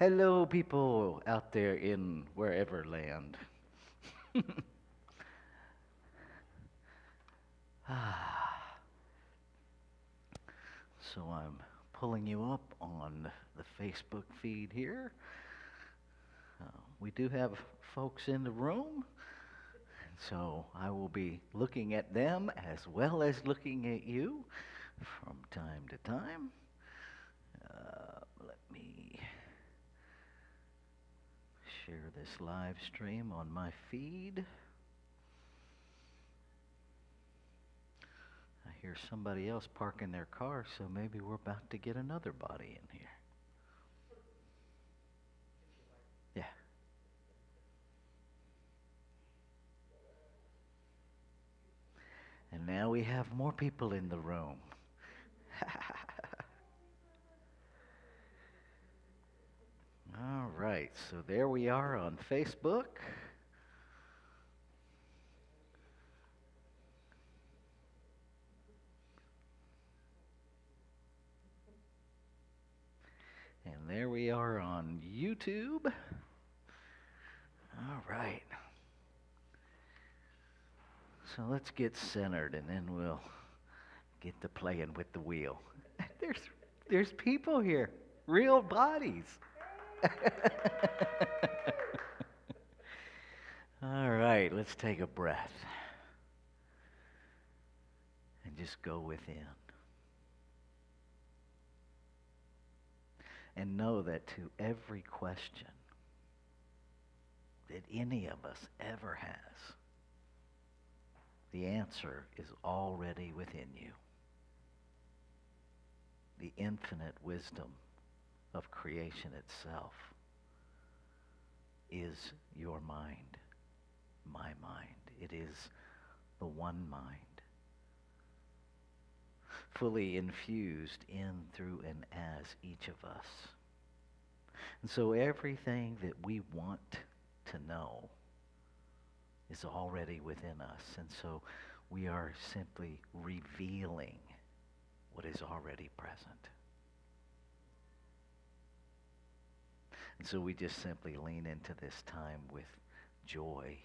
Hello, people out there in wherever land. Ah, so I'm pulling you up on the Facebook feed here. We do have folks in the room, so I will be looking at them as well as looking at you from time to time. Let me share this live stream on my feed. I hear somebody else parking their car, so maybe we're about to get another body in here. Yeah. And now we have more people in the room. All right, so there we are on Facebook. And there we are on YouTube. All right. So let's get centered and then we'll get to playing with the wheel. There's people here, real bodies. All right, let's take a breath and just go within. And know that to every question that any of us ever has, the answer is already within you. The infinite wisdom of creation itself is your mind, my mind. It is the one mind, fully infused in, through, and as each of us. And so everything that we want to know is already within us. And so we are simply revealing what is already present. And so we just simply lean into this time with joy,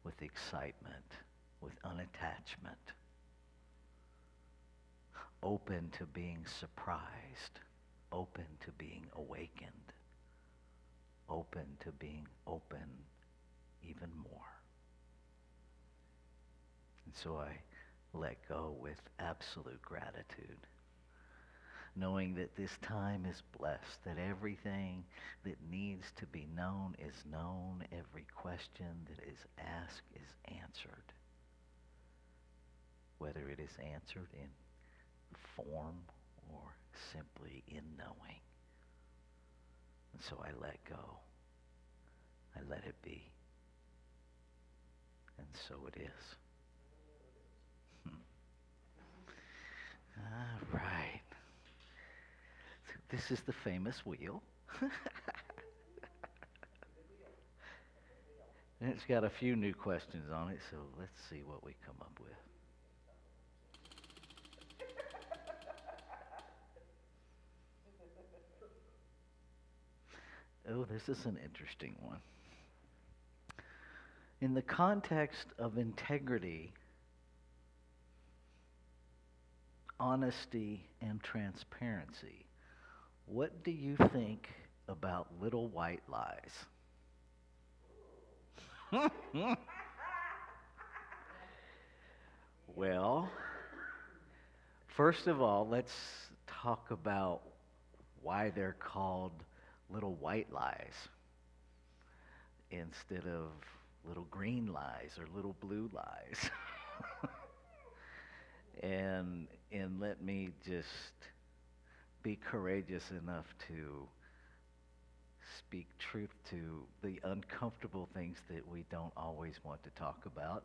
with excitement, with unattachment, open to being surprised, open to being awakened, open to being open even more. And so I let go with absolute gratitude, knowing that this time is blessed, that everything that needs to be known is known, every question that is asked is answered, whether it is answered in form or simply in knowing. And so I let go. I let it be. And so it is. All right. So this is the famous wheel. And it's got a few new questions on it, so let's see what we come up with. Oh, this is an interesting one. In the context of integrity, honesty, and transparency, what do you think about little white lies? Well, first of all, let's talk about why they're called little white lies instead of little green lies or little blue lies. and let me just be courageous enough to speak truth to the uncomfortable things that we don't always want to talk about.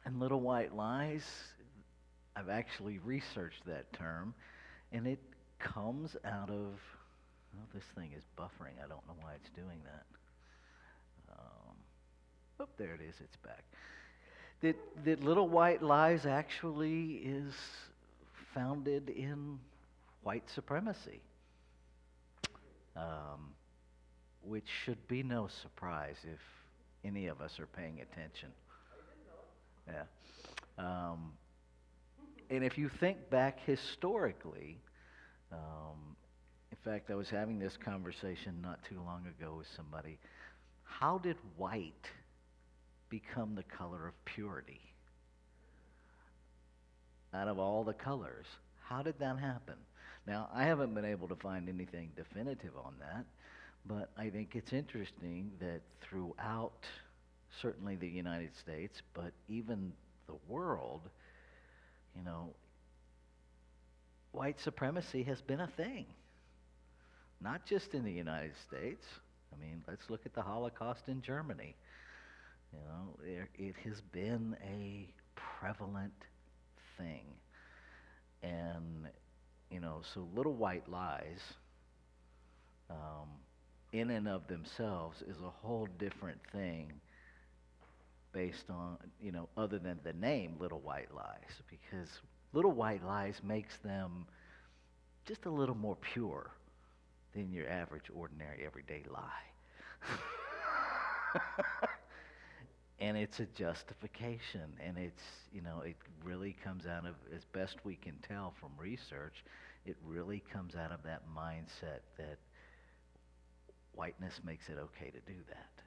And little white lies, I've actually researched that term, and it comes out of, oh, this thing is buffering. I don't know why it's doing that. Oh, there it is. It's back. That little white lies actually is founded in white supremacy. um, which should be no surprise if any of us are paying attention. Yeah. Um, and if you think back historically, um, in fact, I was having this conversation not too long ago with somebody. How did white become the color of purity? Out of all the colors, how did that happen? Now, I haven't been able to find anything definitive on that, but I think it's interesting that throughout certainly the United States, but even the world, you know, white supremacy has been a thing. Not just in the United States. I mean, let's look at the Holocaust in Germany. You know, it has been a prevalent thing. And, you know, so little white lies, in and of themselves, is a whole different thing based on, you know, other than the name Little White Lies, because Little White Lies makes them just a little more pure than your average, ordinary, everyday lie. And it's a justification, and it's, you know, it really comes out of, as best we can tell from research, it really comes out of that mindset that whiteness makes it okay to do that.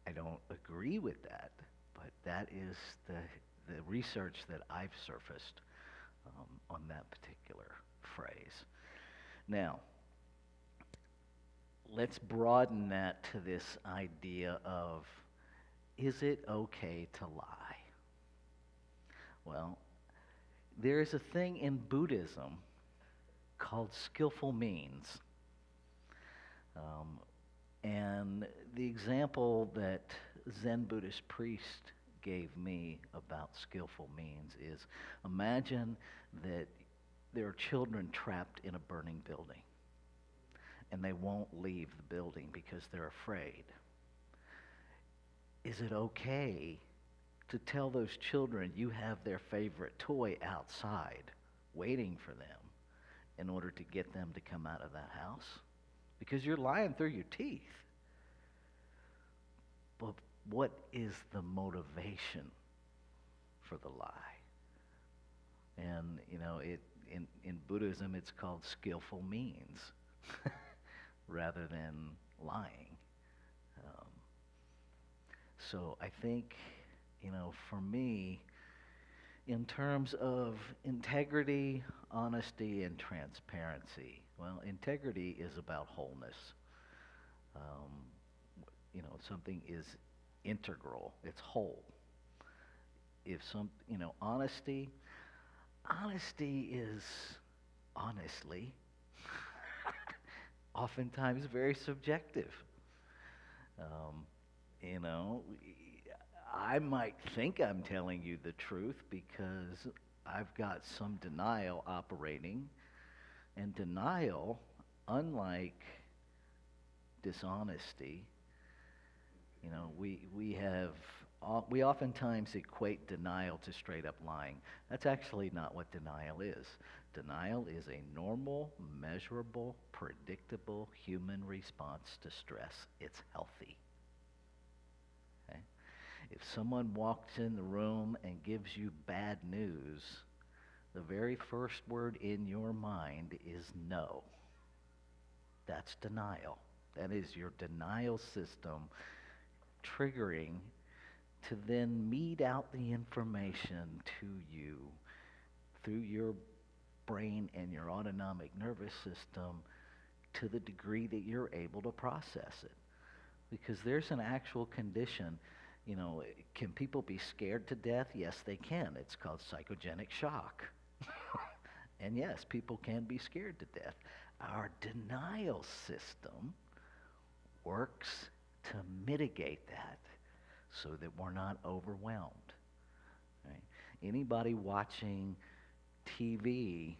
I don't agree with that, but that is the research that I've surfaced on that particular phrase. Now, let's broaden that to this idea of, is it okay to lie? Well, there is a thing in Buddhism called skillful means. And the example that Zen Buddhist priest gave me about skillful means is, imagine that there are children trapped in a burning building, and they won't leave the building because they're afraid. Is it okay to tell those children you have their favorite toy outside waiting for them in order to get them to come out of that house? Because you're lying through your teeth. But what is the motivation for the lie? And, you know, in Buddhism, it's called skillful means rather than lying. So I think, you know, for me, in terms of integrity, honesty, and transparency, well, integrity is about wholeness. You know, something is integral, it's whole. If you know, honesty is honestly oftentimes very subjective. You know, I might think I'm telling you the truth because I've got some denial operating, and denial, unlike dishonesty, you know, we oftentimes equate denial to straight up lying. That's actually not what denial is. Denial is a normal, measurable, predictable human response to stress. It's healthy. Okay? If someone walks in the room and gives you bad news, the very first word in your mind is no. That's denial. That is your denial system triggering to then mete out the information to you through your brain and your autonomic nervous system to the degree that you're able to process it. Because there's an actual condition. You know, can people be scared to death? Yes, they can. It's called psychogenic shock. And yes, people can be scared to death. Our denial system works to mitigate that so that we're not overwhelmed. Right? Anybody watching TV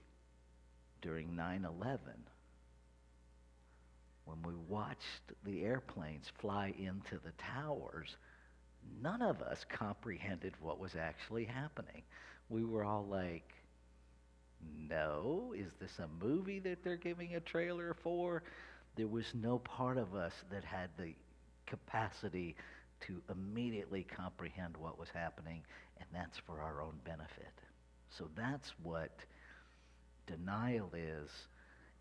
during 9/11, when we watched the airplanes fly into the towers, none of us comprehended what was actually happening. We were all like, No. Is this a movie that they're giving a trailer for? There was no part of us that had the capacity to immediately comprehend what was happening, and that's for our own benefit. So that's what denial is.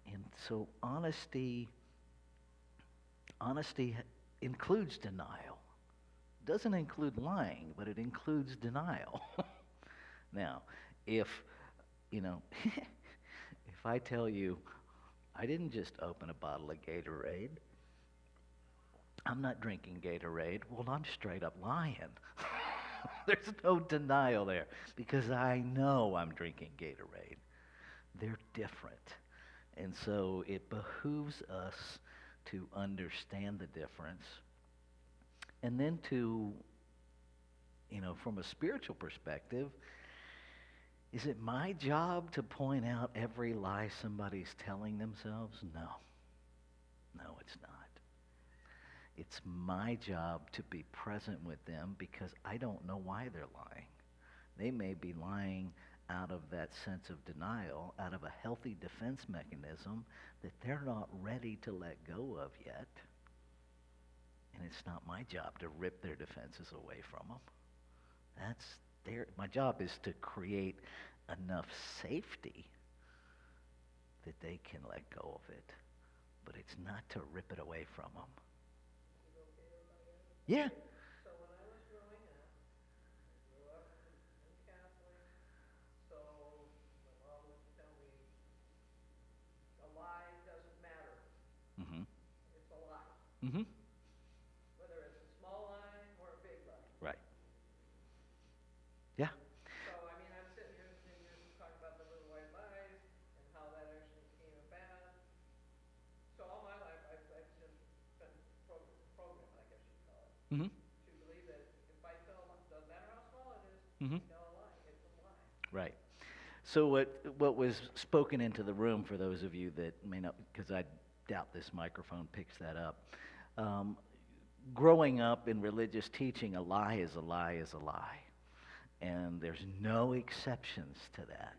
And so honesty includes denial. Doesn't include lying, but it includes denial. Now, if, if I tell you, I didn't just open a bottle of Gatorade, I'm not drinking Gatorade, well, I'm straight up lying. There's no denial there because I know I'm drinking Gatorade. They're different. And so it behooves us to understand the difference and then to, from a spiritual perspective, is it my job to point out every lie somebody's telling themselves? No. No, it's not. It's my job to be present with them because I don't know why they're lying. They may be lying out of that sense of denial, out of a healthy defense mechanism that they're not ready to let go of yet. And it's not my job to rip their defenses away from them. My job is to create enough safety that they can let go of it. But it's not to rip it away from them. Yeah. So when I was growing up, I grew up in Catholic, so my mom would tell me, a lie doesn't matter. Mm-hmm. It's a lie. Mm-hmm. Whether it's a small lie or a big lie. Right. Yeah. So, I mean, I'm sitting here listening to you talk about the little white lies and how that actually came about. So all my life, I've just been programmed, I guess you'd call it. Mm-hmm. To believe that if I tell a lie, doesn't matter how small it is, Mm-hmm. I tell a lie, it's a lie. Right. So what was spoken into the room, for those of you that may not, because I doubt this microphone picks that up, growing up in religious teaching, a lie is a lie is a lie. And there's no exceptions to that.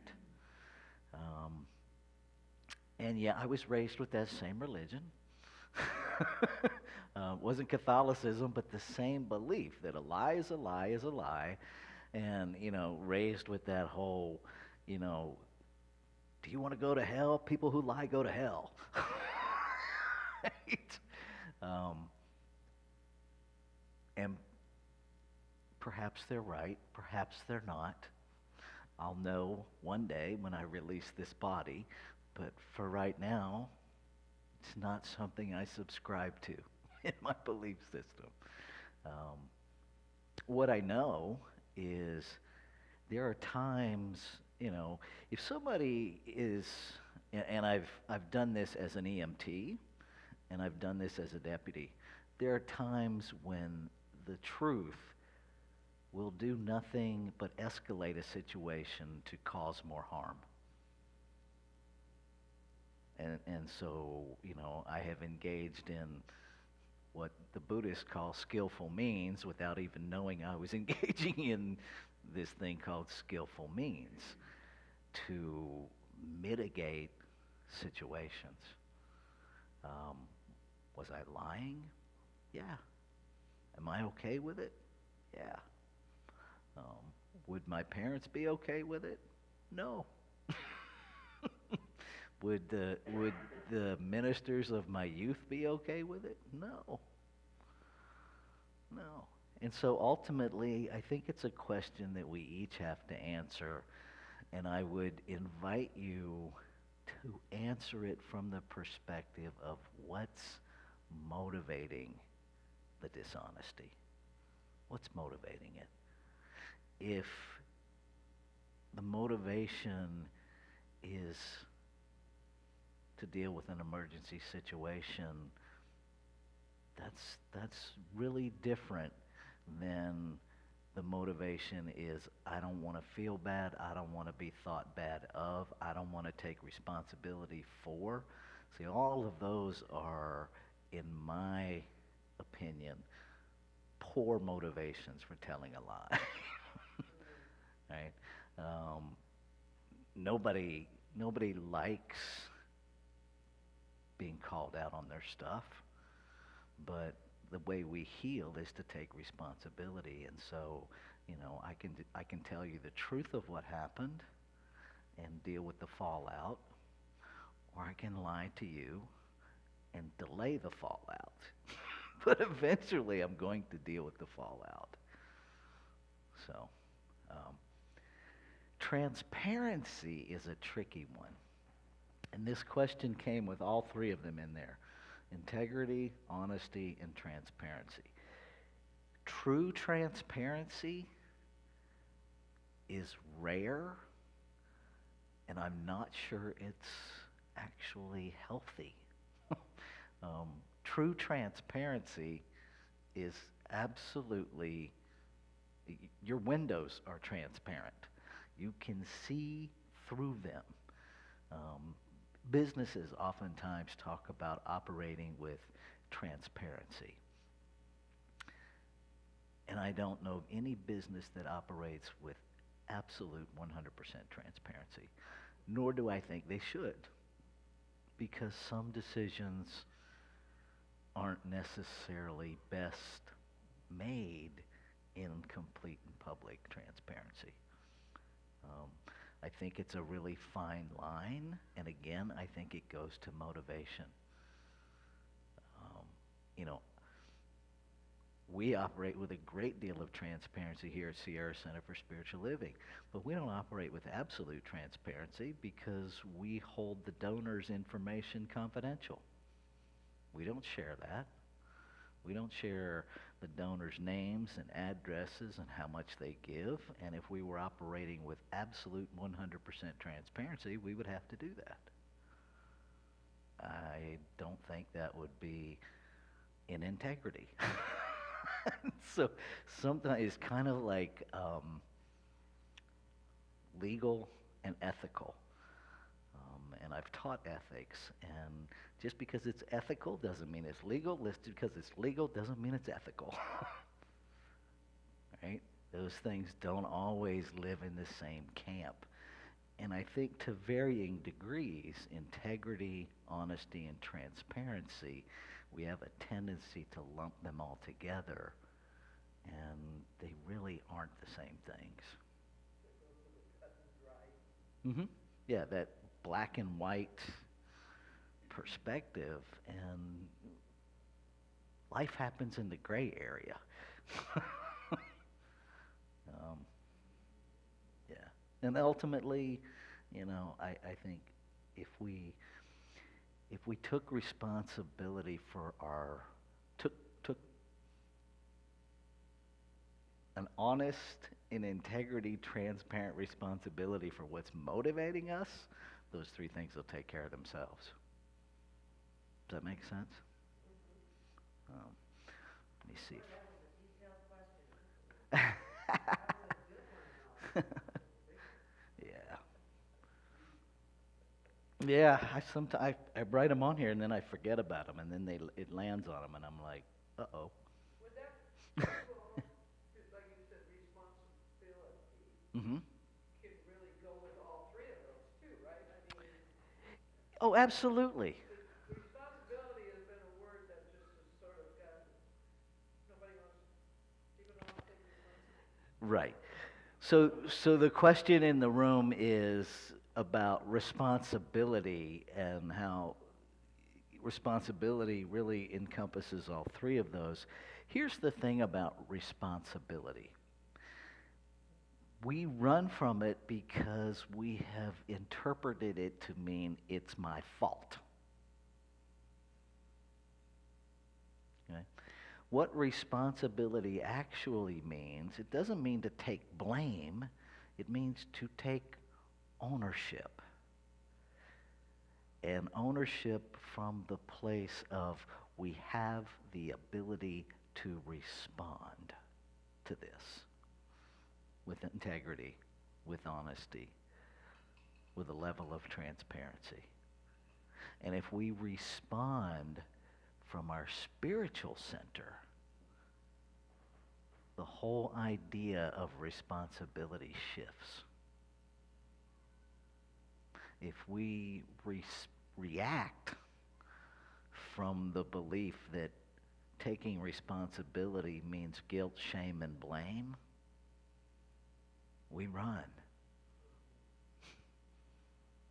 And yeah, I was raised with that same religion. Wasn't Catholicism, but the same belief that a lie is a lie is a lie. And, raised with that whole, do you want to go to hell? People who lie go to hell. Right? And perhaps they're right, perhaps they're not. I'll know one day when I release this body, but for right now, it's not something I subscribe to in my belief system. What I know is there are times, if somebody is, and I've done this as an EMT, and I've done this as a deputy, there are times when the truth will do nothing but escalate a situation to cause more harm. And so, I have engaged in what the Buddhists call skillful means without even knowing I was engaging in this thing called skillful means to mitigate situations. Was I lying? Yeah. Am I okay with it? Yeah. Would my parents be okay with it? No. Would the ministers of my youth be okay with it? No. No. And so ultimately, I think it's a question that we each have to answer, and I would invite you to answer it from the perspective of what's motivating the dishonesty. What's motivating it? If the motivation is to deal with an emergency situation, that's really different than the motivation is, I don't want to feel bad, I don't want to be thought bad of, I don't want to take responsibility for. See, all of those are, in my opinion, poor motivations for telling a lie. Right? nobody likes being called out on their stuff, but the way we heal is to take responsibility. And so, I can tell you the truth of what happened and deal with the fallout, or I can lie to you and delay the fallout. But eventually I'm going to deal with the fallout. So, transparency is a tricky one. And this question came with all three of them in there: integrity, honesty, and transparency. True transparency is rare, and I'm not sure it's actually healthy. True transparency is absolutely, your windows are transparent. You can see through them. Businesses oftentimes talk about operating with transparency. And I don't know of any business that operates with absolute 100% transparency, nor do I think they should, because some decisions aren't necessarily best made in complete and public transparency. I think it's a really fine line, and again, I think it goes to motivation. We operate with a great deal of transparency here at Sierra Center for Spiritual Living, but we don't operate with absolute transparency because we hold the donor's information confidential. We don't share that. We don't share the donors' names and addresses and how much they give, and if we were operating with absolute 100% transparency, we would have to do that. I don't think that would be in integrity. So sometimes it's kind of like legal and ethical. And I've taught ethics, and just because it's ethical doesn't mean it's legal. Just because it's legal doesn't mean it's ethical. Right? Those things don't always live in the same camp. And I think to varying degrees, integrity, honesty, and transparency, we have a tendency to lump them all together, and they really aren't the same things. Mm-hmm. Yeah, that black and white perspective, and life happens in the gray area. Yeah, and ultimately, I think if we took responsibility for took an honest and integrity, transparent responsibility for what's motivating us, those three things will take care of themselves. Does that make sense? Let me see. Yeah, I write them on here and then I forget about them, and then it lands on them and I'm like, uh-oh. Would that, like you said, responsibility Mm-hmm. can really go with all three of those too, right? I mean, Oh, absolutely. responsibility has been a word that just has sort of gotten, nobody wants, people don't want to take responsibility. Right. So the question in the room is about responsibility and how responsibility really encompasses all three of those. Here's the thing about responsibility. We run from it because we have interpreted it to mean it's my fault. Okay? What responsibility actually means, it doesn't mean to take blame, it means to take ownership. And ownership from the place of we have the ability to respond to this with integrity, with honesty, with a level of transparency. And if we respond from our spiritual center, the whole idea of responsibility shifts. if we react from the belief that taking responsibility means guilt, shame, and blame, we run.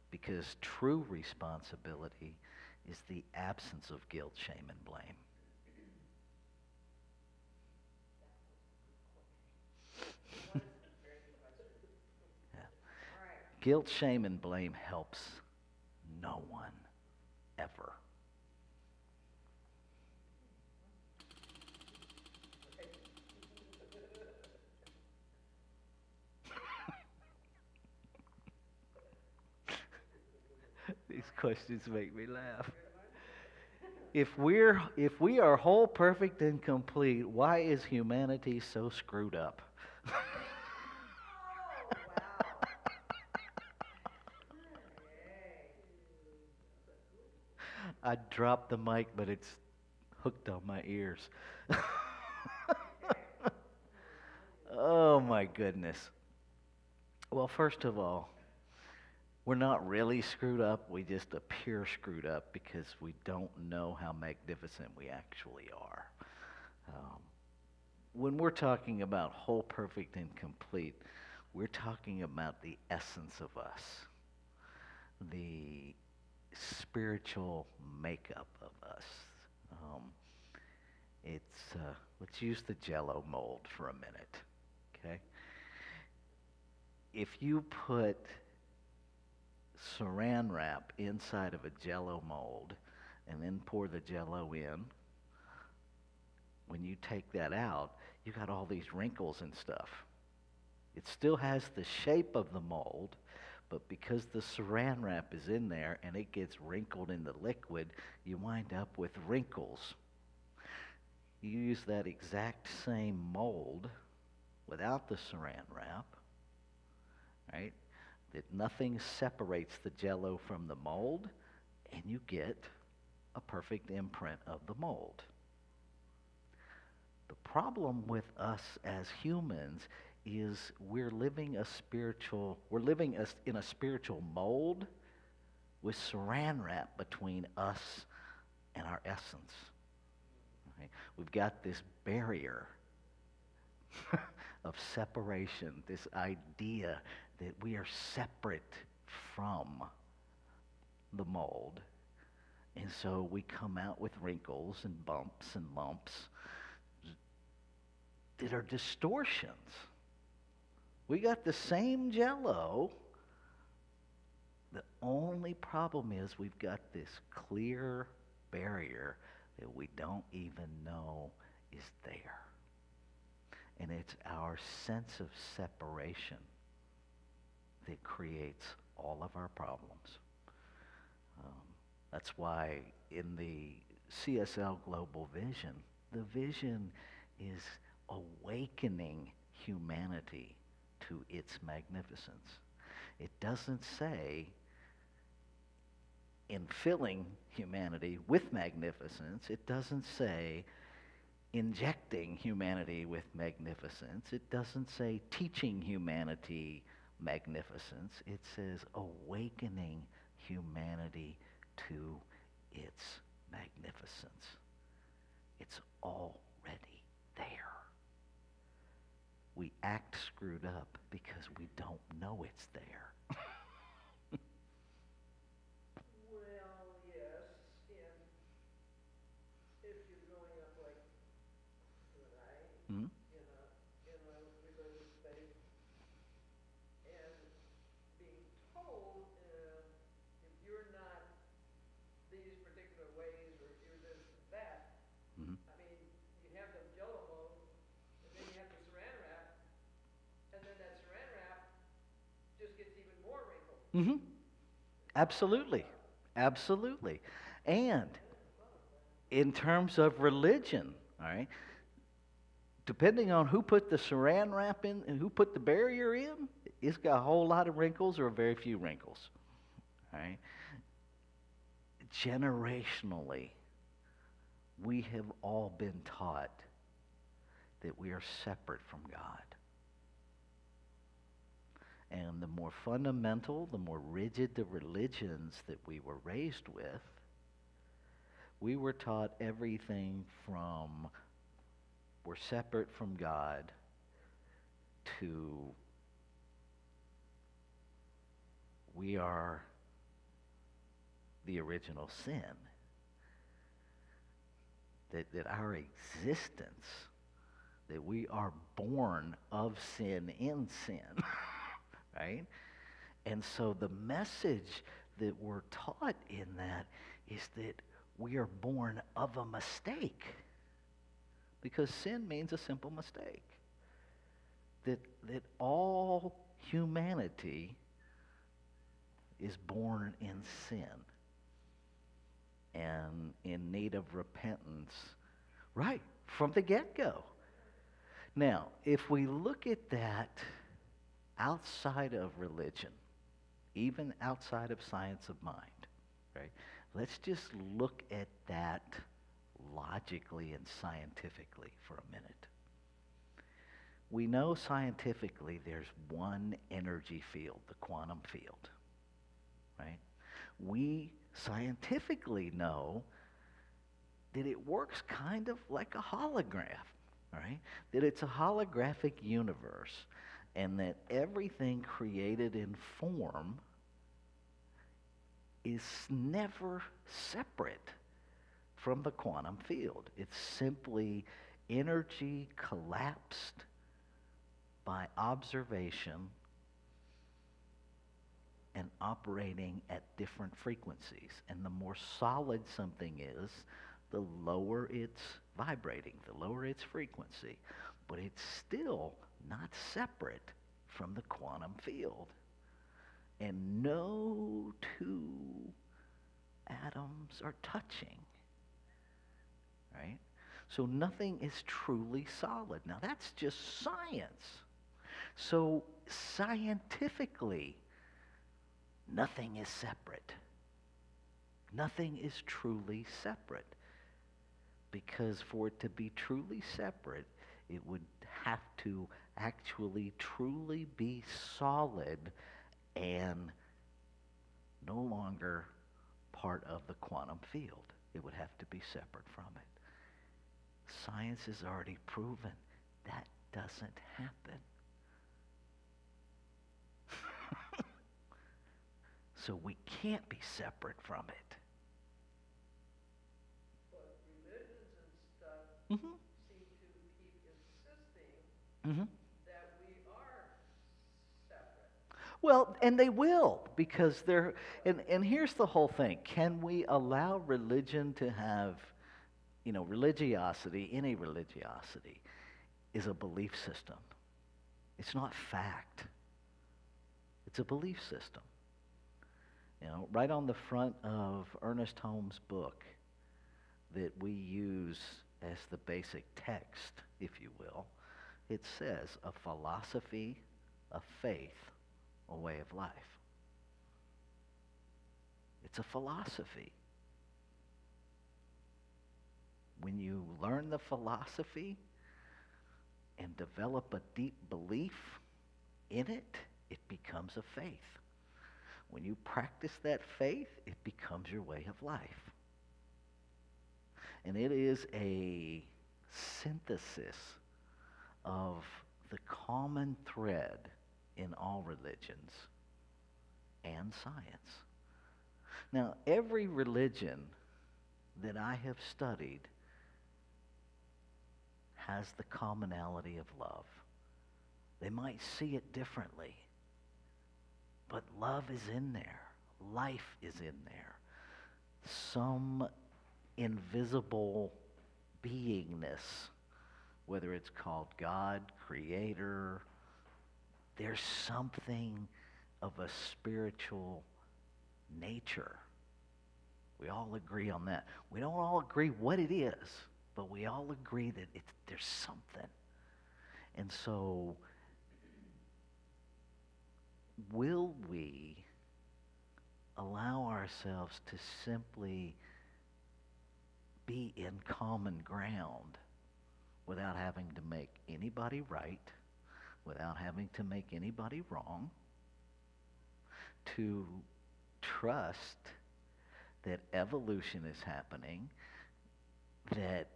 Because true responsibility is the absence of guilt, shame, and blame. Yeah. Guilt, shame, and blame helps no one ever. These questions make me laugh. If we are whole, perfect, and complete, why is humanity so screwed up? I dropped the mic, but it's hooked on my ears. Oh my goodness. Well, first of all, we're not really screwed up. We just appear screwed up because we don't know how magnificent we actually are. When we're talking about whole, perfect, and complete, we're talking about the essence of us, the spiritual makeup of us. Let's use the Jell-O mold for a minute, okay? If you put saran wrap inside of a Jell-O mold and then pour the Jell-O in, when you take that out, you got all these wrinkles and stuff. It still has the shape of the mold, but because the saran wrap is in there and it gets wrinkled in the liquid, you wind up with wrinkles. You use that exact same mold without the saran wrap, right? That nothing separates the Jell-O from the mold, and you get a perfect imprint of the mold. The problem with us as humans is we're living in a spiritual mold with saran wrap between us and our essence. Right? We've got this barrier of separation, this idea that we are separate from the mold. And so we come out with wrinkles and bumps and lumps that are distortions. We got the same Jell-O. The only problem is we've got this clear barrier that we don't even know is there. And it's our sense of separation that creates all of our problems. That's why in the CSL Global Vision, the vision is awakening humanity to its magnificence. It doesn't say in filling humanity with magnificence. It doesn't say injecting humanity with magnificence. It doesn't say teaching humanity magnificence. It says awakening humanity to its magnificence. It's already there. We act screwed up because we don't know it's there. Well, yes, and if you're growing up like you and I, Mm-hmm. in a religious faith, and being told if you're not these particular ways, or if you're this and that, Mm-hmm. I mean, you have the Jell-O mold, and then you have the saran wrap, and then that saran wrap just gets even more wrinkled. Mm-hmm. Absolutely. Absolutely. And in terms of religion, all right, depending on who put the saran wrap in and who put the barrier in, it's got a whole lot of wrinkles or very few wrinkles. All right? Generationally, we have all been taught that we are separate from God. And the more fundamental, the more rigid the religions that we were raised with, we were taught everything from we're separate from God to we are the original sin. That our existence, that we are born of sin in sin, right? And so the message that we're taught in that is that we are born of a mistake. Because sin means a simple mistake. That all humanity is born in sin and in need of repentance, right, from the get-go. Now, if we look at that outside of religion, even outside of science of mind, right, let's just look at that logically and scientifically for a minute. We know scientifically there's one energy field, the quantum field, right? We scientifically know that it works kind of like a holograph, right? That it's a holographic universe, and that everything created in form is never separate from the quantum field. It's simply energy collapsed by observation and operating at different frequencies. And the more solid something is, the lower it's vibrating, the lower its frequency. But it's still not separate from the quantum field. And no two atoms are touching, right? So nothing is truly solid. Now that's just science. So scientifically, nothing is separate. Nothing is truly separate. Because for it to be truly separate, it would have to actually truly be solid and no longer part of the quantum field. It would have to be separate from it. Science has already proven that doesn't happen. So we can't be separate from it. But religions and stuff Mm-hmm. seem to keep insisting Mm-hmm. that we are separate. Well, and they will, because they're, and here's the whole thing. Can we allow religion to have, religiosity, any religiosity, is a belief system. It's not fact. It's a belief system. Right on the front of Ernest Holmes' book that we use as the basic text, if you will, it says a philosophy, a faith, a way of life. It's a philosophy. When you learn the philosophy and develop a deep belief in it, it becomes a faith. When you practice that faith, it becomes your way of life. And it is a synthesis of the common thread in all religions and science. Now, every religion that I have studied has the commonality of love. They might see it differently, but love is in there. Life is in there. Some invisible beingness, whether it's called God, Creator, there's something of a spiritual nature. We all agree on that. We don't all agree what it is, but we all agree that there's something. And so, will we allow ourselves to simply be in common ground without having to make anybody right, without having to make anybody wrong, to trust that evolution is happening, that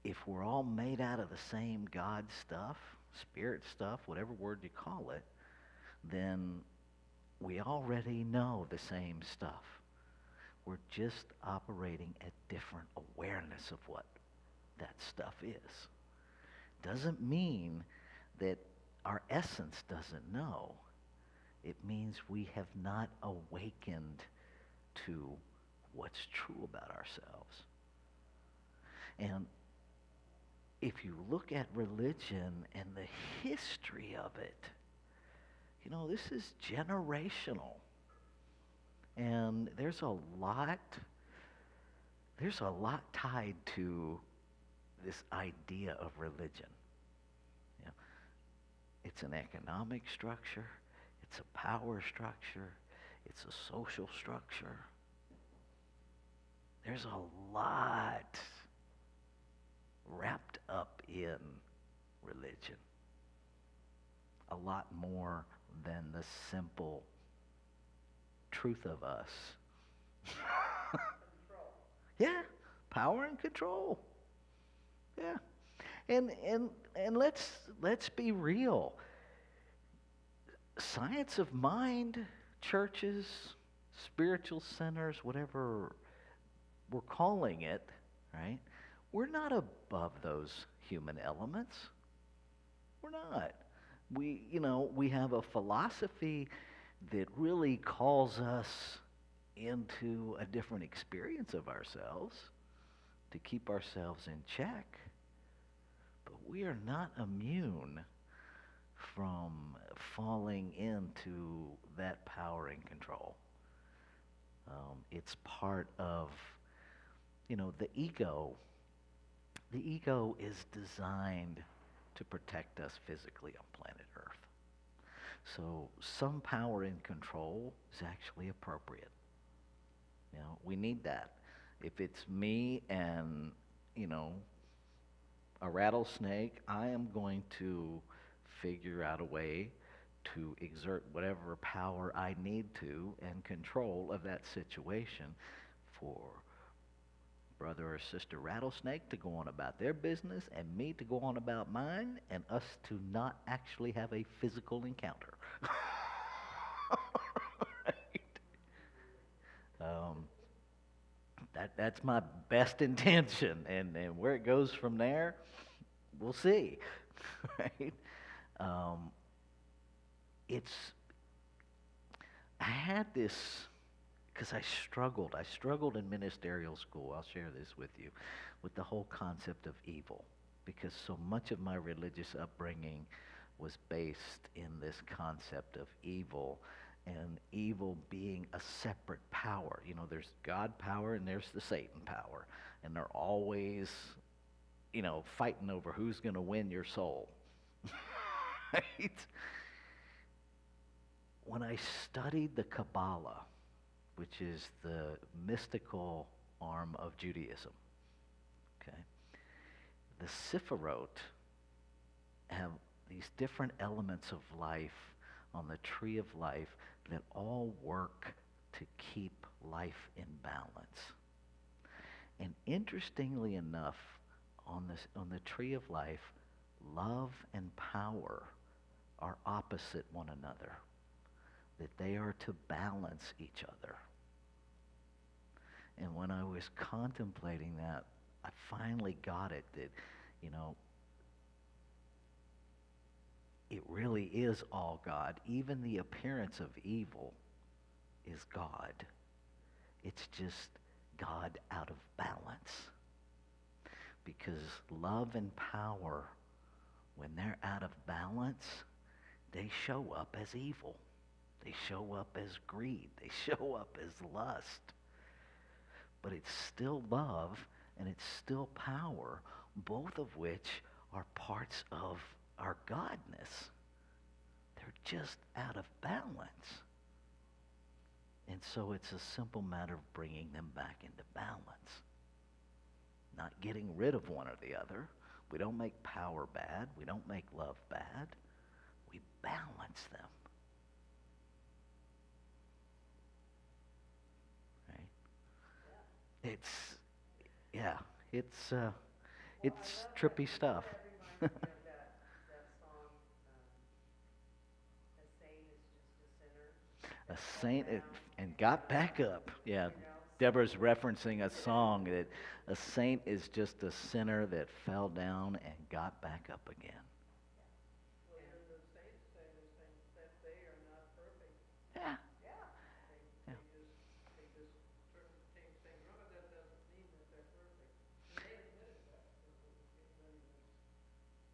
if we're all made out of the same God stuff, spirit stuff, whatever word you call it, then we already know the same stuff. We're just operating at different awareness of what that stuff is. Doesn't mean that our essence doesn't know. It means we have not awakened to what's true about ourselves. And if you look at religion and the history of it, this is generational. And there's a lot tied to this idea of religion. It's an economic structure, it's a power structure, it's a social structure. There's a lot wrapped up in religion. A lot more than the simple truth of us. Control. Yeah, power and control. Yeah. And let's be real. Science of mind, churches, spiritual centers, whatever we're calling it, right? We're not above those human elements. We're not. We have a philosophy that really calls us into a different experience of ourselves to keep ourselves in check. But we are not immune from falling into that power and control. It's part of, the ego. The ego is designed to protect us physically on planet Earth. So some power and control is actually appropriate. We need that. If it's me and, a rattlesnake, I am going to figure out a way to exert whatever power I need to and control of that situation for brother or sister rattlesnake to go on about their business and me to go on about mine and us to not actually have a physical encounter. Right? That's my best intention, and where it goes from there, we'll see. Right? I had this, because I struggled in ministerial school, I'll share this with you, with the whole concept of evil, because so much of my religious upbringing was based in this concept of evil, and evil being a separate power. There's God power and there's the Satan power, and they're always, fighting over who's going to win your soul. Right? When I studied the Kabbalah, which is the mystical arm of Judaism, okay, the Sifirot have these different elements of life on the tree of life that all work to keep life in balance. And interestingly enough, on the tree of life, love and power are opposite one another, that they are to balance each other. And when I was contemplating that, I finally got it, that, it really is all God. Even the appearance of evil is God. It's just God out of balance. Because love and power, when they're out of balance, they show up as evil. They show up as greed. They show up as lust. But it's still love and it's still power, both of which are parts of our godness. They're just out of balance. And so it's a simple matter of bringing them back into balance. Not getting rid of one or the other. We don't make power bad. We don't make love bad. We balance them. It's Well, I it's love trippy stuff. that reminds me of that song, a saint is just a sinner A that fell saint down and and got got back up, up. Yeah, you know, Deborah's referencing a song that a saint is just a sinner that fell down and got back up again. well, even the saints say the same, that they are not perfect. Yeah. Yeah. Yeah. They just change things around, but that doesn't mean that they're perfect. And they admitted that, when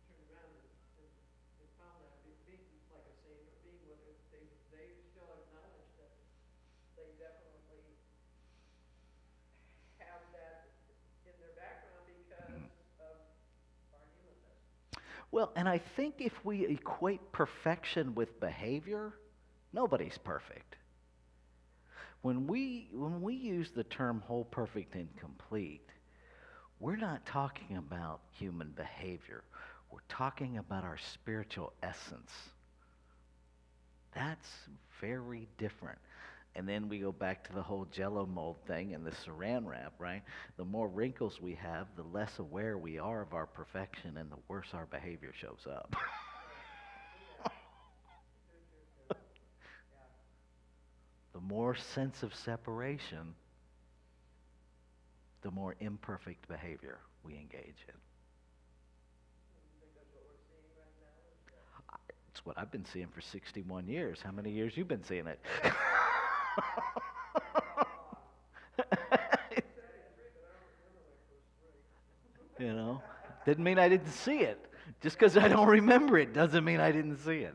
turned around and found that, being like a saint or being what they still acknowledge that they definitely have that in their background because of our humanness. Well, and I think if we equate perfection with behavior, nobody's perfect. When we use the term whole, perfect, and complete, we're not talking about human behavior. We're talking about our spiritual essence. That's very different. And then we go back to the whole Jello mold thing and the saran wrap, right? The more wrinkles we have, the less aware we are of our perfection, and the worse our behavior shows up. The more sense of separation, the more imperfect behavior we engage in. You think that's what we're seeing right now? It's what I've been seeing for 61 years. How many years you been seeing it? You know, didn't mean I didn't see it. Just because I don't remember it doesn't mean I didn't see it.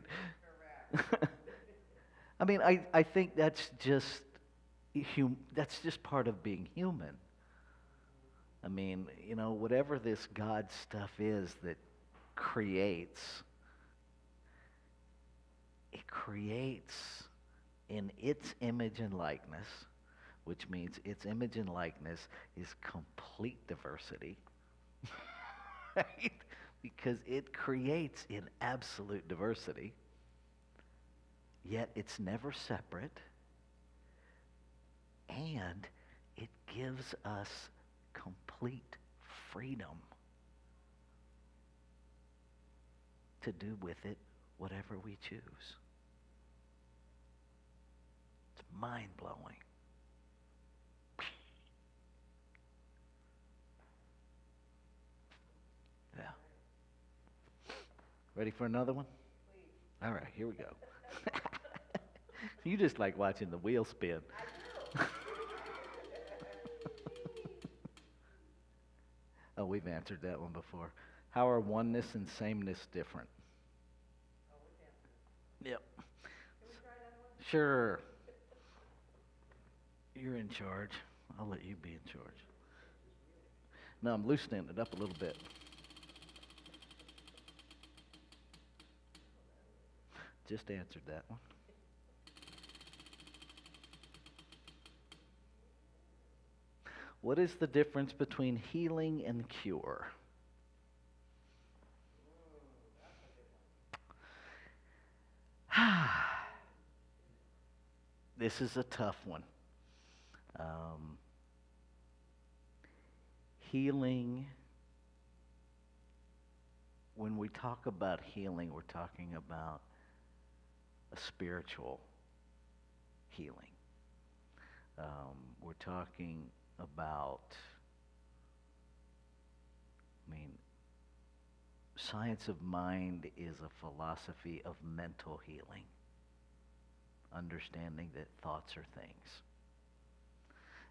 I mean, I think that's just that's just part of being human. I mean, you know, whatever this God stuff is that creates, it creates in its image and likeness, which means its image and likeness is complete diversity. Right? Because it creates in absolute diversity, yet it's never separate, and it gives us complete freedom to do with it whatever we choose. It's mind-blowing. Yeah. Ready for another one? All right, here we go. You just like watching the wheel spin. Oh, we've answered that one before. How are oneness and sameness different? Yep. Can we try that one? Sure. You're in charge. I'll let you be in charge. No, I'm loosening it up a little bit. Just answered that one. What is the difference between healing and cure? This is a tough one. Healing, when we talk about healing, we're talking about a spiritual healing. We're talking about, science of mind is a philosophy of mental healing, understanding that thoughts are things.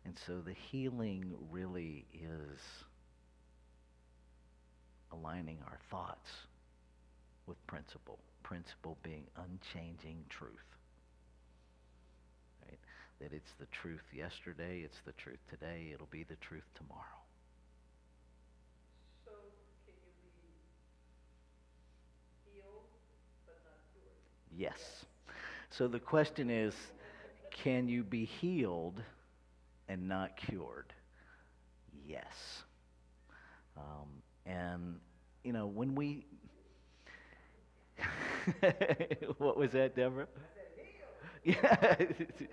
And so the healing really is aligning our thoughts with principle. Principle being unchanging truth. Right? That it's the truth yesterday, it's the truth today, it'll be the truth tomorrow. So, can you be healed but not cured? Yes. So the question is, can you be healed and not cured? Yes. And, when we... What was that, Deborah? I said healed. Yeah.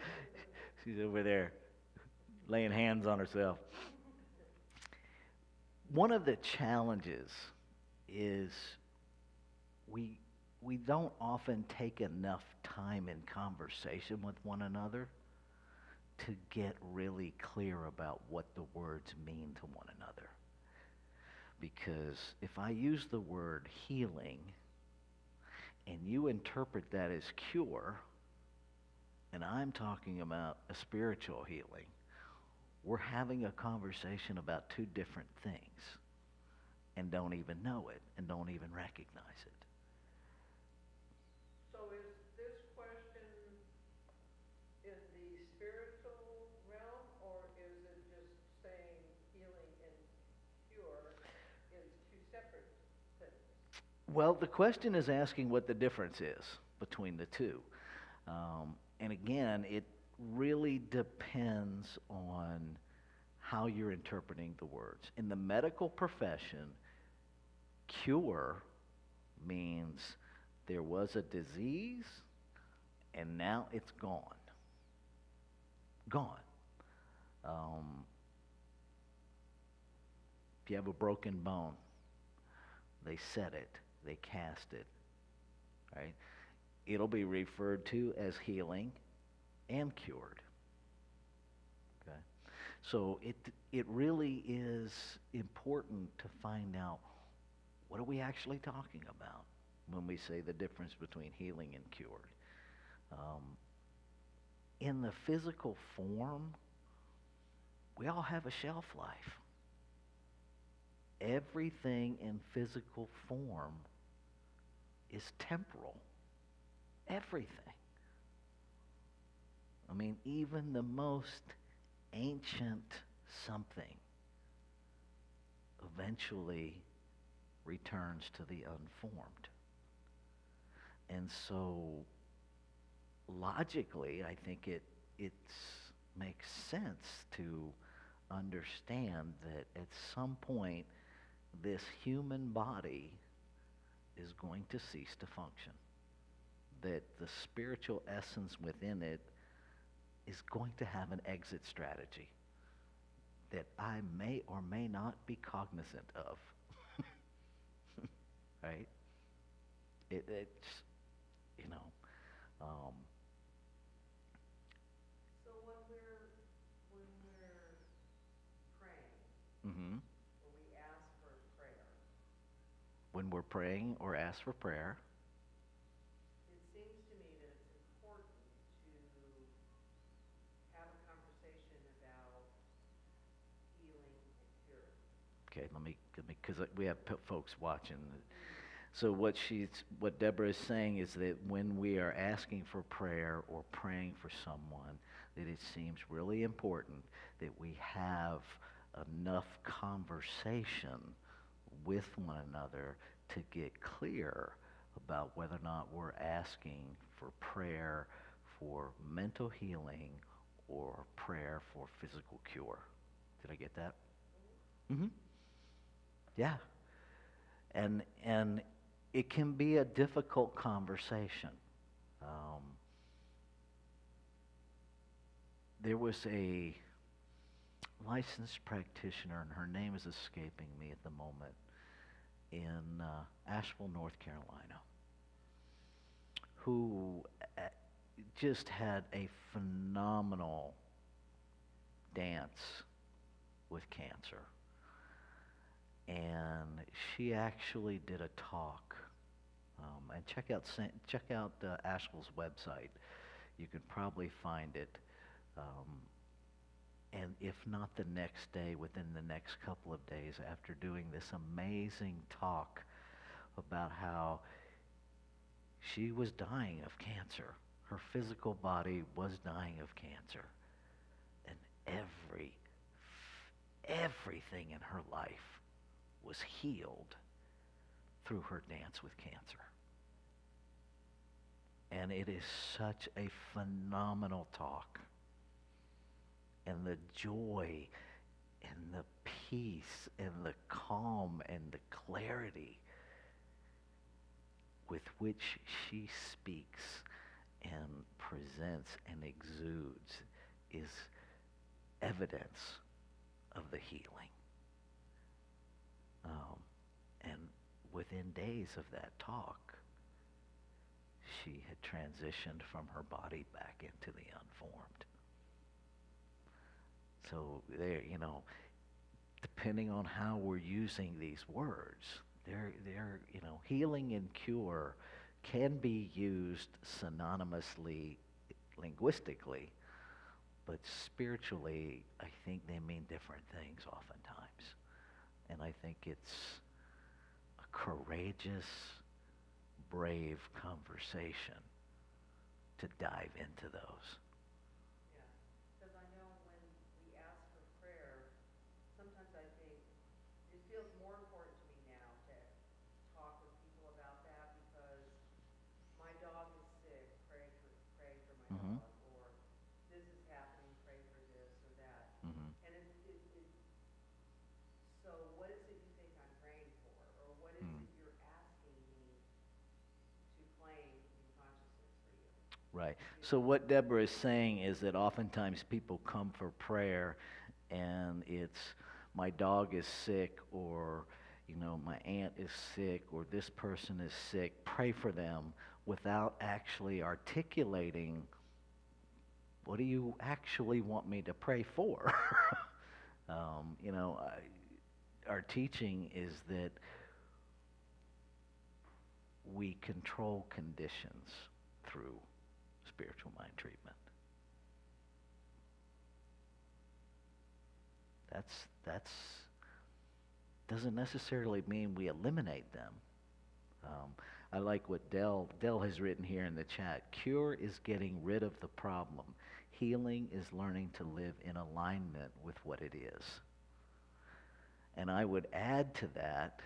She's over there laying hands on herself. one of the challenges is we we don't often take enough time in conversation with one another to get really clear about what the words mean to one another. Because if I use the word healing and you interpret that as cure, and I'm talking about a spiritual healing, we're having a conversation about two different things and don't even know it and don't even recognize it. So is this question in the spiritual realm, or is it just saying healing and cure is two separate things? Well, the question is asking what the difference is between the two. And again, it really depends on how you're interpreting the words. In the medical profession, cure means there was a disease and now it's gone. Gone. If you have a broken bone, they set it, they cast it, right? It'll be referred to as healing and cured. Okay? So it really is important to find out, what are we actually talking about when we say the difference between healing and cured? In the physical form, we all have a shelf life. Everything in physical form is temporal. Everything. I mean, even the most ancient something eventually returns to the unformed. And so, logically, I think it makes sense to understand that at some point, this human body is going to cease to function. That the spiritual essence within it is going to have an exit strategy that I may or may not be cognizant of. Right? It's, you know, So when we're praying, mhm. when we ask for prayer, When we're praying or ask for prayer, it seems to me that it's important to have a conversation about healing and cure. okay, let me, because we have folks watching. So what Deborah is saying is that when we are asking for prayer or praying for someone, that it seems really important that we have enough conversation with one another to get clear about whether or not we're asking for prayer for mental healing or prayer for physical cure. Did I get that? Mm-hmm. Yeah. And it can be a difficult conversation. There was a licensed practitioner, and her name is escaping me at the moment, in Asheville, North Carolina, who just had a phenomenal dance with cancer. And she actually did a talk. And check out Asheville's website. You can probably find it. And if not the next day, within the next couple of days after doing this amazing talk about how she was dying of cancer. Her physical body was dying of cancer. And everything in her life was healed through her dance with cancer. And it is such a phenomenal talk. And the joy and the peace and the calm and the clarity with which she speaks and presents and exudes is evidence of the healing. Um, and within days of that talk, she had transitioned from her body back into the unformed. So there, depending on how we're using these words, healing and cure can be used synonymously linguistically, but spiritually, I think they mean different things oftentimes. And I think it's a courageous, brave conversation to dive into those. Yeah, because I know when we ask for prayer, sometimes I think it feels more important to me now to talk with people about that because my dog is sick, pray for my Mm-hmm. dog, or this is happening, pray for this or that. Mm-hmm. And so what is it you think I'm praying for? Or what is Mm. it you're asking me to claim in consciousness for you? Right. You So know? what Deborah is saying is that oftentimes people come for prayer and it's my dog is sick, or my aunt is sick, or this person is sick, pray for them, without actually articulating, what do you actually want me to pray for? um, you know our teaching is that we control conditions through spiritual mind treatment. That's doesn't necessarily mean we eliminate them. I like what Dell has written here in the chat. Cure is getting rid of the problem. Healing is learning to live in alignment with what it is. And I would add to that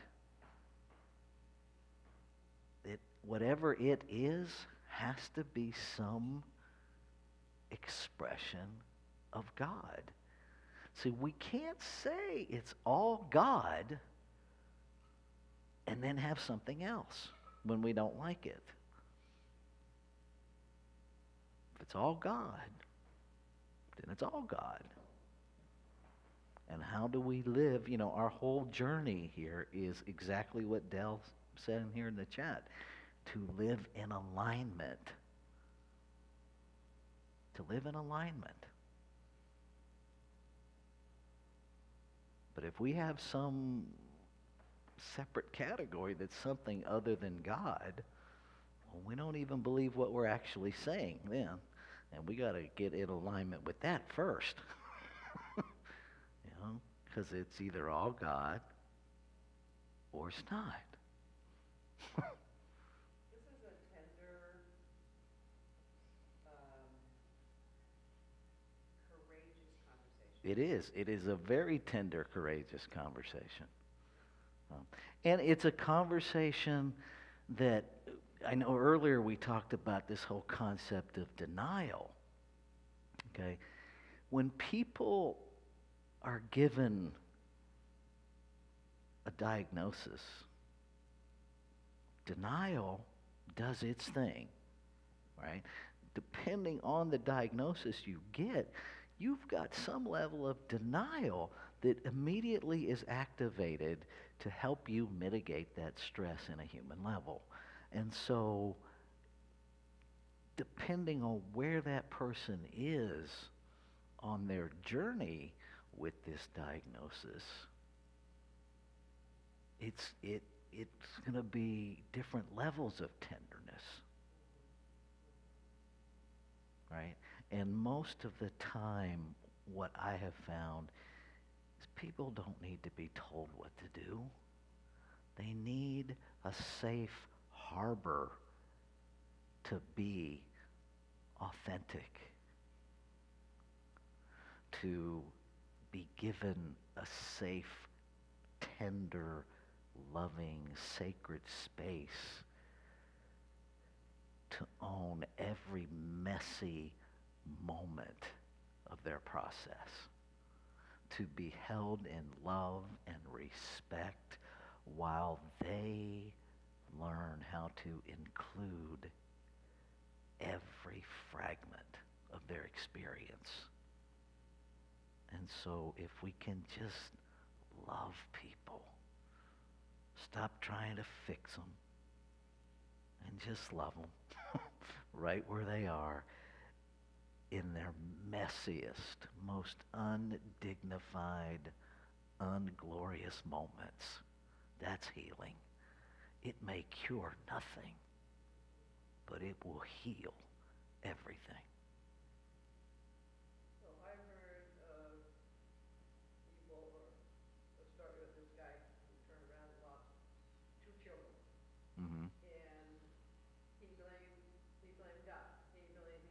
whatever it is has to be some expression of God. See, we can't say it's all God and then have something else when we don't like it. If it's all God, then it's all God. And how do we live? Our whole journey here is exactly what Dell said in here in the chat. To live in alignment. To live in alignment. But if we have some separate category that's something other than God, well, we don't even believe what we're actually saying then. And we got to get in alignment with that first. Because it's either all God or it's not. This is a tender, courageous conversation. It is. It is a very tender, courageous conversation. And it's a conversation that, I know earlier we talked about this whole concept of denial. Okay? When people are given a diagnosis, denial does its thing, right? Depending on the diagnosis you get, you've got some level of denial that immediately is activated to help you mitigate that stress in a human level. And so, depending on where that person is on their journey with this diagnosis, it's going to be different levels of tenderness, right? And most of the time, what I have found is people don't need to be told what to do. They need a safe harbor to be authentic, to be given a safe, tender, loving, sacred space to own every messy moment of their process, to be held in love and respect while they learn how to include every fragment of their experience. And so if we can just love people Stop trying to fix them and just love them right where they are in their messiest, most undignified, unglorious moments. That's healing. It may cure nothing, but it will heal everything. So I've heard of people, or let's start with this guy who turned around and lost 2 children. Mm-hmm. And he blamed God.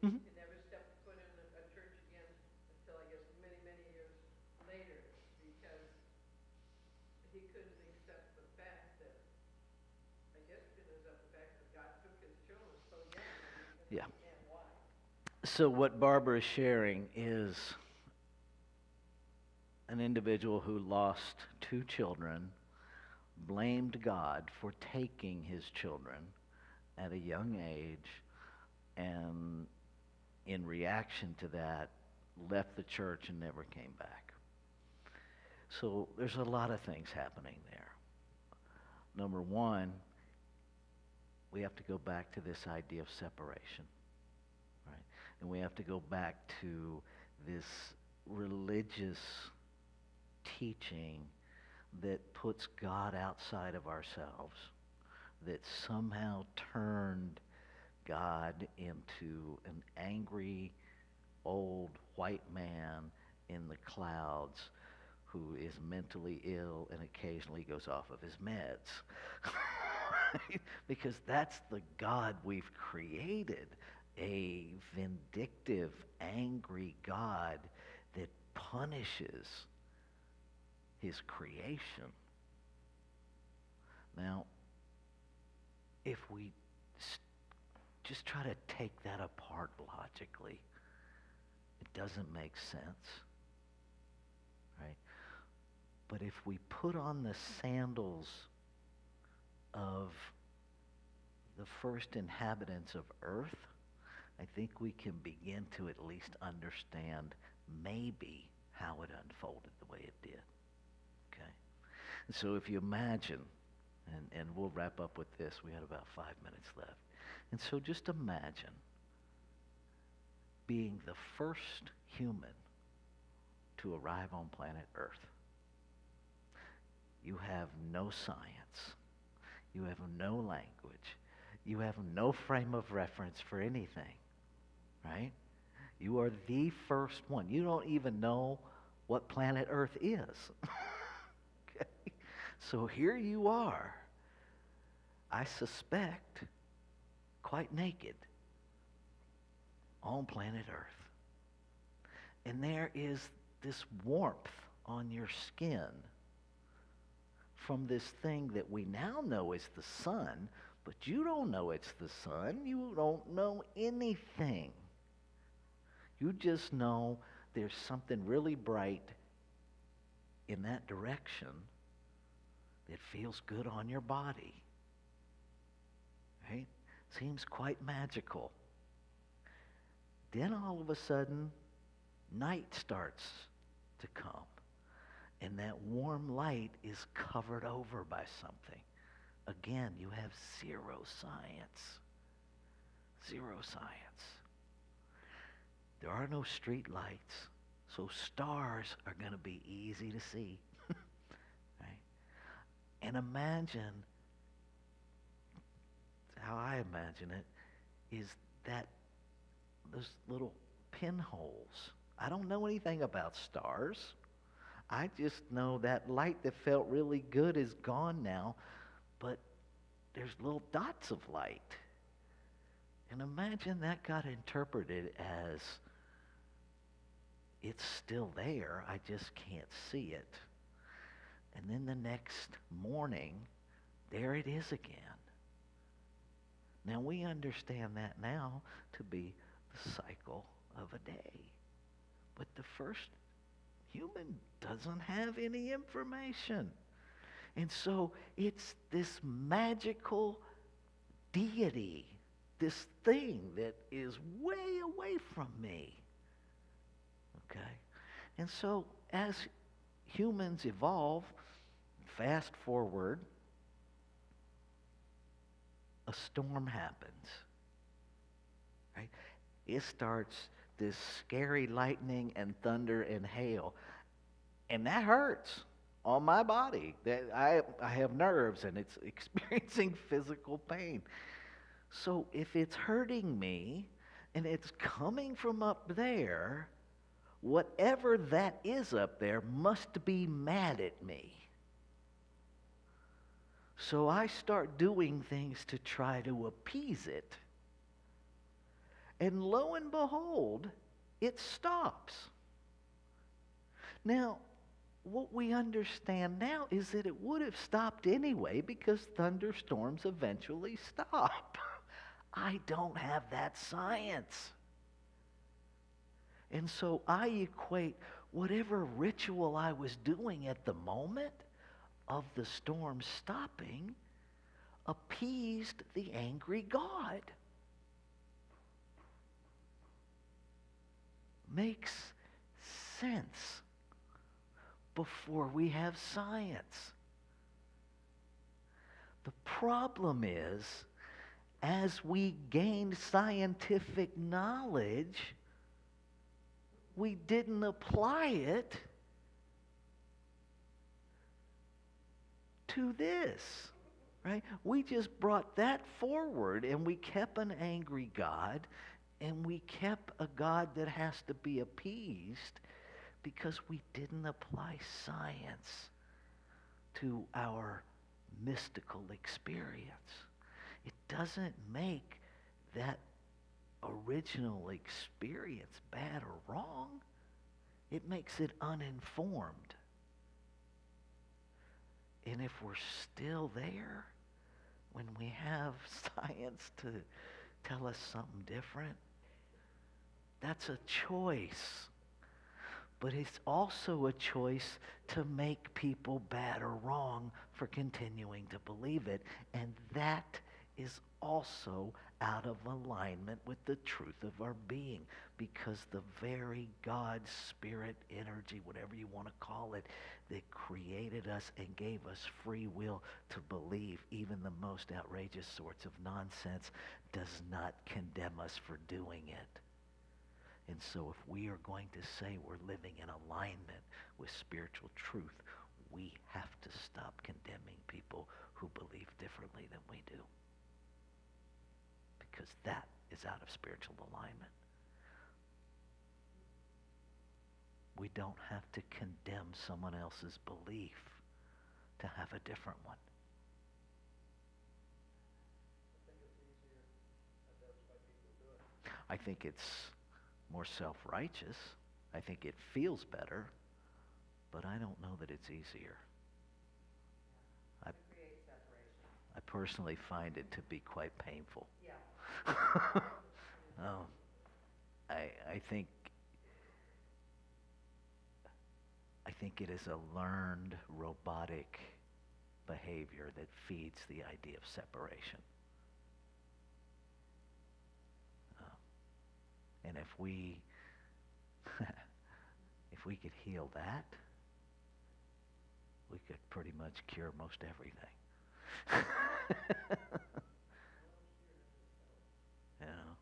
Mm-hmm. He never stepped foot in a church again until I guess many, many years later, because he couldn't accept the fact that, I guess he couldn't accept the fact that God took his children so young, Yeah. and why. So what Barbara is sharing is an individual who lost 2 children, blamed God for taking his children at a young age, and in reaction to that, left the church and never came back. So there's a lot of things happening there. Number one, we have to go back to this idea of separation, right? And we have to go back to this religious teaching that puts God outside of ourselves, that somehow turned God into an angry old white man in the clouds who is mentally ill and occasionally goes off of his meds. Right? Because that's the God we've created, a vindictive, angry God that punishes his creation. Now, if we just try to take that apart logically, it doesn't make sense, right? But if we put on the sandals of the first inhabitants of earth, I think we can begin to at least understand maybe how it unfolded the way it did. Okay? And so if you imagine, and we'll wrap up with this, we had about 5 minutes left. And so just imagine being the first human to arrive on planet Earth. You have no science. You have no language. You have no frame of reference for anything, right? You are the first one. You don't even know what planet Earth is. Okay? So here you are, I suspect, quite naked on planet Earth. And there is this warmth on your skin from this thing that we now know is the sun, but you don't know it's the sun. You don't know anything. You just know there's something really bright in that direction that feels good on your body. Right? Seems quite magical. Then all of a sudden, night starts to come. And that warm light is covered over by something. Again, you have zero science. Zero science. There are no street lights, so stars are going to be easy to see. Right? And imagine, how I imagine it, is that those little pinholes. I don't know anything about stars. I just know that light that felt really good is gone now, but there's little dots of light. And imagine that got interpreted as it's still there, I just can't see it. And then the next morning, there it is again. Now we understand that now to be the cycle of a day. But the first human doesn't have any information. And so it's this magical deity, this thing that is way away from me. Okay? And so as humans evolve, fast forward a storm happens, right? It starts this scary lightning and thunder and hail, and that hurts on my body. That I have nerves, and it's experiencing physical pain. So if it's hurting me and it's coming from up there, whatever that is up there must be mad at me. So I start doing things to try to appease it. And lo and behold, it stops. Now, what we understand now is that it would have stopped anyway because thunderstorms eventually stop. I don't have that science. And so I equate whatever ritual I was doing at the moment of the storm stopping appeased the angry God. Makes sense before we have science. The problem is, as we gained scientific knowledge, we didn't apply it to this, right? We just brought that forward, and we kept an angry God, and we kept a God that has to be appeased because we didn't apply science to our mystical experience. It doesn't make that original experience bad or wrong. It makes it uninformed. And if we're still there when we have science to tell us something different, that's a choice. But it's also a choice to make people bad or wrong for continuing to believe it. And that is also out of alignment with the truth of our being, because the very God, spirit, energy, whatever you want to call it, that created us and gave us free will to believe even the most outrageous sorts of nonsense does not condemn us for doing it. And so if we are going to say we're living in alignment with spiritual truth, we have to stop condemning people who believe differently than we do. Because that is out of spiritual alignment. We don't have to condemn someone else's belief to have a different one. I think it's more self-righteous. I think it feels better, but I don't know that it's easier. I personally find it to be quite painful. Yeah. I think it is a learned robotic behavior that feeds the idea of separation. And if we could heal that, we could pretty much cure most everything. You know,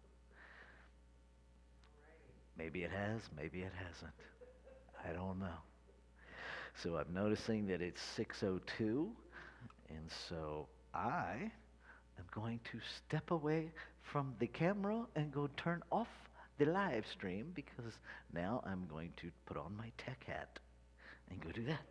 maybe it has, maybe it hasn't. I don't know. So I'm noticing that it's 6:02, and so I am going to step away from the camera and go turn off the live stream, because now I'm going to put on my tech hat and go do that.